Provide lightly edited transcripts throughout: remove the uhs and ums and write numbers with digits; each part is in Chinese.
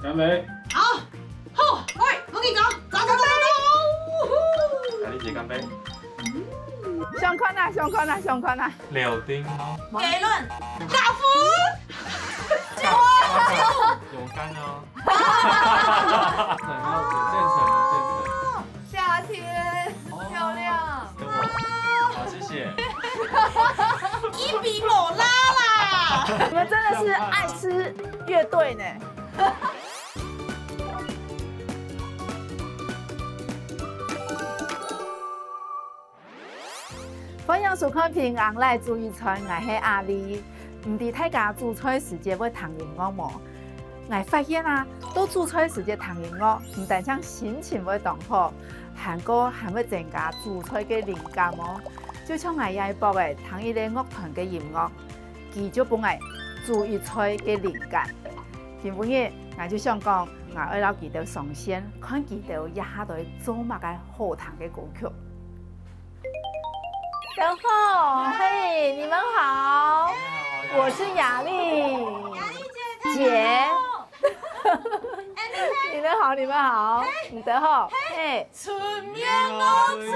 干杯！好，好，喂，龙弟走，走。雅丽姐干杯！上款啊，上款啊，上款啊！柳丁，给论，大福，有干哦。建成。夏天，漂亮。等我，好，谢谢。一比某拉啦！你们真的是爱吃乐队呢。欢迎收看《平安来煮一餐》，我是阿丽。唔知大家煮菜时节会糖音乐无？我发现啊，都煮菜时节糖音乐，唔但将心情会动好，还会增加煮菜嘅灵感哦。就像我一播嘅糖一类乐团嘅音乐，佢就帮我煮一菜嘅灵感。今日我就想讲，我要留佢哋上线，看佢哋一下都做乜嘅好听嘅歌曲。然后，嘿，你们好，我是雅丽姐。你们好，你们好，你得好，嘿，春眠我醉。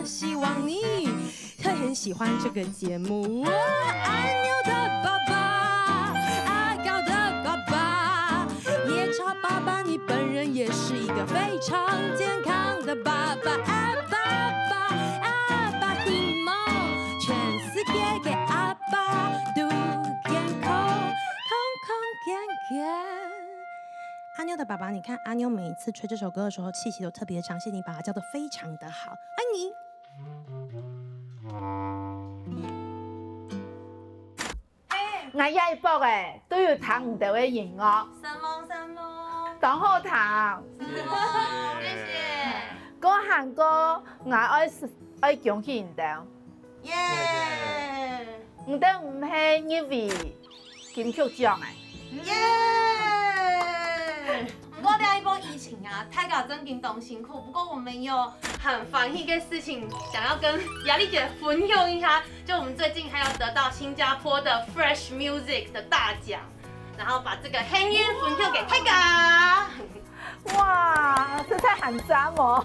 希望你会很喜欢这个节目。爱牛的爸爸，爱高的爸爸，夜超爸爸，你本人也是一个非常健康的爸爸。爱爸爸，爱爸的梦，全世界给阿爸都健康，空空健健。阿妞的爸爸，你看阿妞每一次吹这首歌的时候，气息都特别长，谢谢你把它教得非常的好，爱你。我一播嘅都要彈唔到嘅音樂，什麼？當好彈。謝謝。嗰行歌我愛恭喜唔到，耶！唔得唔係因為金曲獎嘅。耶！不过这一波疫情啊，泰搞真挺懂辛苦。不过我们有很烦一个事情，想要跟雅丽姐分享一下。就我们最近还有得到新加坡的 Fresh Music 的大奖，然后把这个幸运分享给泰搞。哇，这太喊杂哦！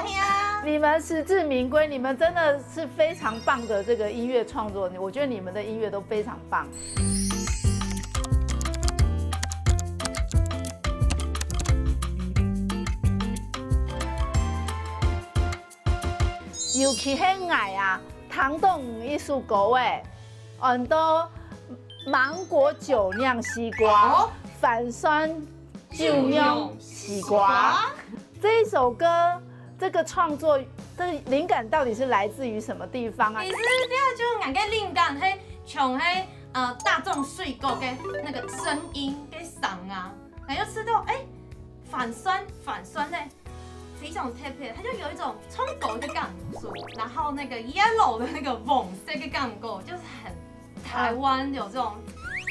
听啊！你们实至名归，你们真的是非常棒的这个音乐创作，我觉得你们的音乐都非常棒。尤其是我啊，糖冻一首歌诶，很多芒果酒酿西瓜，反酸酒酿西瓜。这一首歌，这个创作的灵感到底是来自于什么地方啊？其实这就俺个灵感是从大众水果的那个声音跟嗓啊，然后就吃到反酸呢。非常特别，它就有一种冲狗的感觉，然后那个 yellow 的那个粉色的感觉，就是很台湾有这种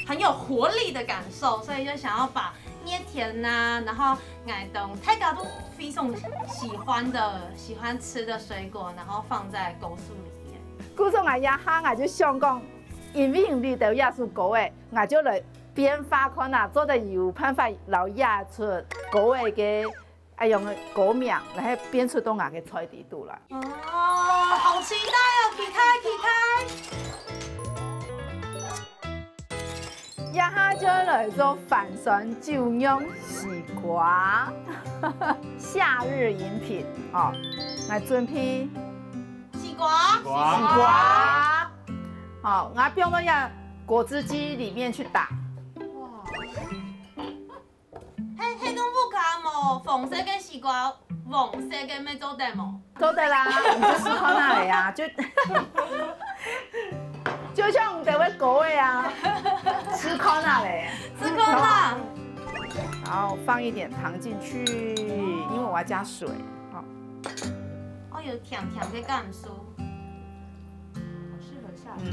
很有活力的感受，所以就想要把捏甜呐，然后爱等大家都非常喜欢吃的水果，然后放在果蔬里面。故种我一下我就想讲，因为你到耶稣歌诶，我就来编发看啊，做的有办法老亚出歌诶嘅。用果名来编出东亚嘅菜地度来。哦，好期待哦！期待！一下就来做反酸酒酿西瓜，夏日饮品哦。来准备西瓜，好，我放到呀果汁机里面去打。黑公布卡冇，粉色跟西瓜，粉色跟咩做得冇？做得啦，你就试看那里啊，就像我们的狗味啊，吃看那里，吃看那。然后放一点糖进去，因为我要加水，好。哦，有甜甜的感受，适合夏天。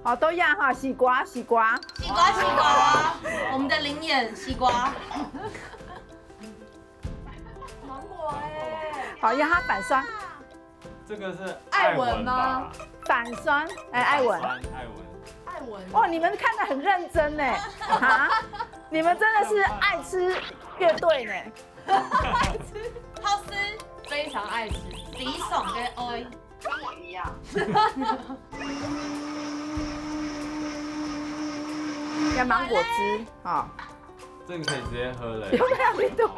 好哦，都一样哈，西瓜，西瓜，我们的灵眼西瓜。芒果哎，好，让它反酸，这个是艾文吗？反酸，哎，艾文。艾文。哦，你们看得很认真呢，啊，你们真的是爱吃乐队呢。好吃，非常爱吃，比爽跟 O。跟我一样。要芒果汁啊，这个可以直接喝了。有没有味道？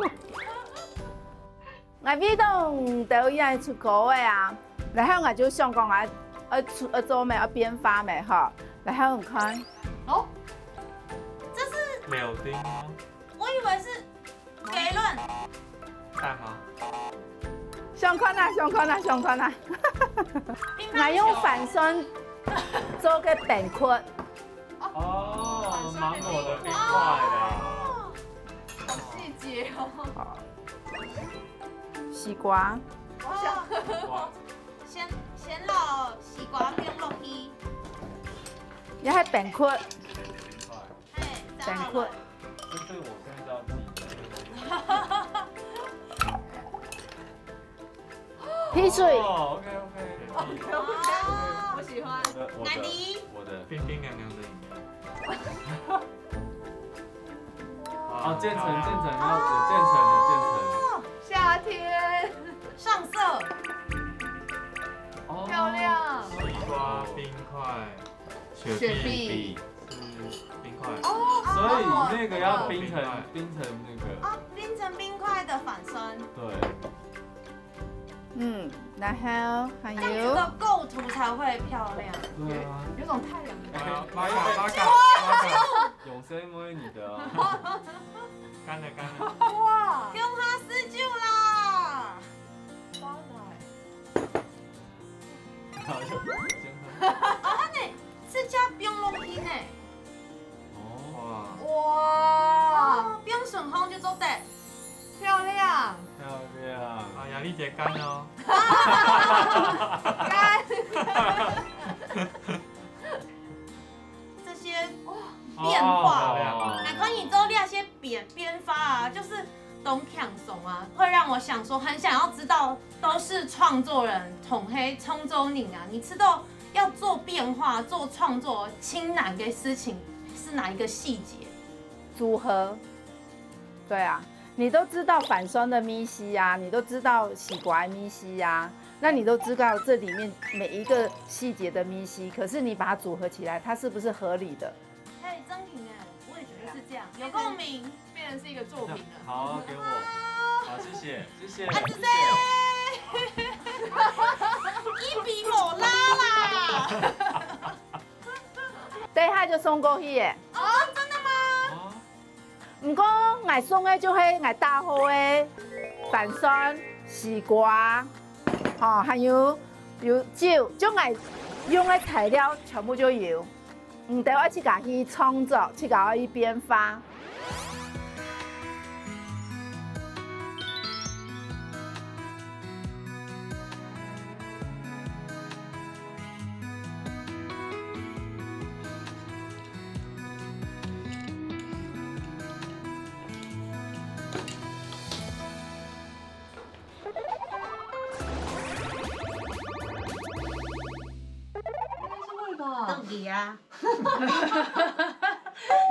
我味道都伊爱出口味啊，然后我就想讲做咩编发咩哈，然后你看，哦，这是柳丁吗？我以为是给润蛋吗？上款啊，我用反酸做个饼块。哦，芒果的冰块啦。好细节哦。西瓜，哇，先落西瓜冰落去，也系饼块，嘿，饼块。这个我现在要记。汽水，哦 OK， 我喜欢。奶梨，我的冰冰凉凉的饮料。哦，渐层要渐层。夏天，上色，哦漂亮。西瓜冰块，雪碧是冰块。哦，所以那个要冰成那个。哦，冰成冰块的反酸，对。然后还这样有子的构图才会漂亮。对啊。有种太阳的。拉嘎，永生妹你的哦。干了。哇，用它施救啦！花奶。好，先喝。啊，你是加冰落去呢？哦，哇，哦，冰顺风就做得。漂亮。漂亮。啊，雅丽姐干哦。干。这些变化，哦乃可以做那些编发啊，就是懂抢怂啊，会让我想说，很想要知道，都是创作人统黑冲周宁啊，你知道要做变化、做创作，亲哪个事情是哪一个细节？组合，对啊，你都知道反酸的咪西呀，你都知道西瓜咪西呀，那你都知道这里面每一个细节的咪西，可是你把它组合起来，它是不是合理的？哎，真挺哎，我也觉得是这样，有共鸣，变成是一个作品了。好，给我。好，谢谢。啊，子 C， 一笔抹拉啦！等下就送过去耶。哦，真的吗？唔过我送的就系我大好的反酸西瓜，还有酒，就我用的材料全部就有，唔得我去家去创作，去家去编发。邓迪啊，那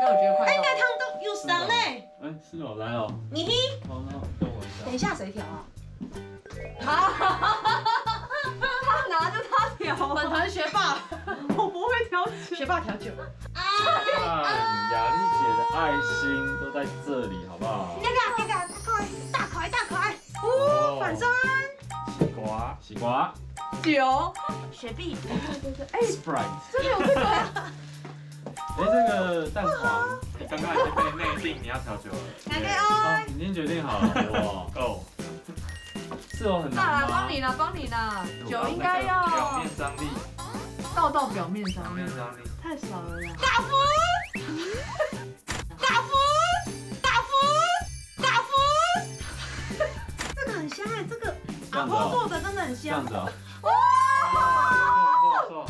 我觉得快到了。应该汤都有伤嘞。哎，是哦，来哦。你好，那等我一下。等一下谁调啊？他拿着他调，本团学霸，我不会调酒。学霸调酒。雅丽姐的爱心都在这里，好不好？那个大可爱，哦反酸，西瓜酒，雪碧，，Sprite。真的有这个？哎，这个蛋黄，刚刚已经被内定，你要调酒了。哪个哦哦？，已经决定好了，哇，够。是哦，很难那来吗？帮你啦，酒那个应该要表面张力，倒到表面表上面张力。太少了啦。大福，这个很香哎，这个阿婆做的真的很香这样子。啊。哇！错。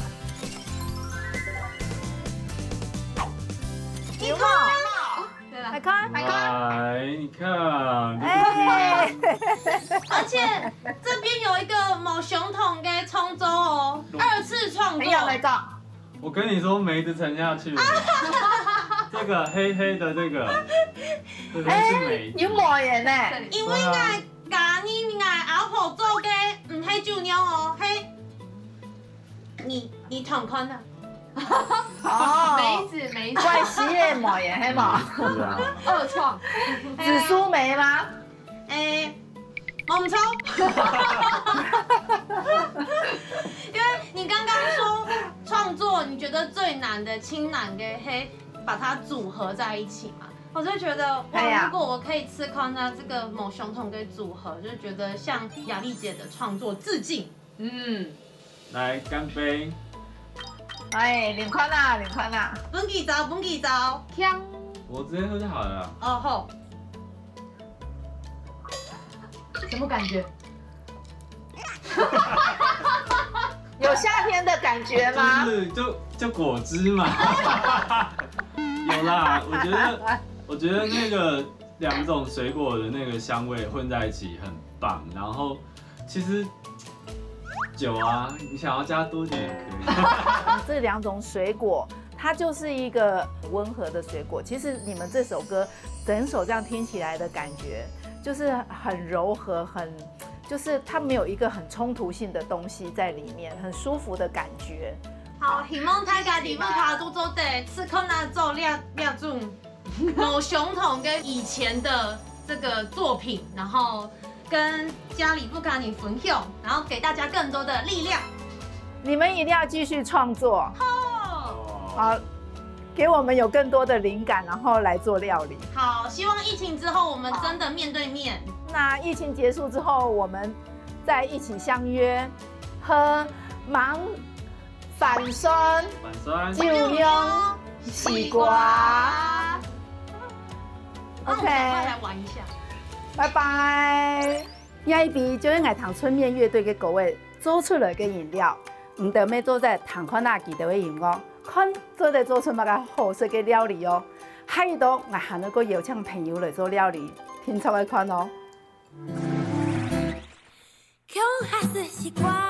来，你看，哎，而且这边有一个某熊桶给创作哦，2次创作。没有来到，我跟你说，梅子沉下去了。这个黑黑的这个是梅子。有抹盐呢。因为我甲你我阿婆做嘅唔系酒酿哦，嘿，你同款啊？哦，梅子，怪西的抹盐黑嘛？是啊。二创，紫苏梅吗？诶，我唔抽，因为你刚刚说创作，你觉得最难的青蓝跟黑把它组合在一起嘛？我就觉得哇，如果我可以吃康纳这个某熊桶跟组合，就觉得向雅丽姐的创作致敬。来干杯！哎，领宽啦，领宽啦。本记招，香，我直接喝就好了啦。哦吼，什么感觉？有夏天的感觉吗？就是就果汁嘛。有啦，我觉得那个2种水果的那个香味混在一起很棒。然后其实酒啊，你想要加多点也可以。这2种水果，它就是一个温和的水果。其实你们这首歌整首这样听起来的感觉，就是很柔和，就是它没有一个很冲突性的东西在里面，很舒服的感觉。好，希望大家伫要卡都做对，吃康纳做亮种某熊桶跟以前的这个作品，然后跟家里不卡你分享，然后给大家更多的力量。你们一定要继续创作，好，给我们有更多的灵感，然后来做料理。好，希望疫情之后我们真的面对面。那疫情结束之后，我们再一起相约喝芒反酸酒酿西瓜。那我们赶快来玩一下。拜拜。亚一比就是爱糖春面乐队嘅各位做出来嘅饮料，唔得咩做在糖款那记得嘅饮料，看做在做出乜个好食嘅料理哦。还有到我还能够邀请朋友来做料理，品尝来看哦。今日还是习惯。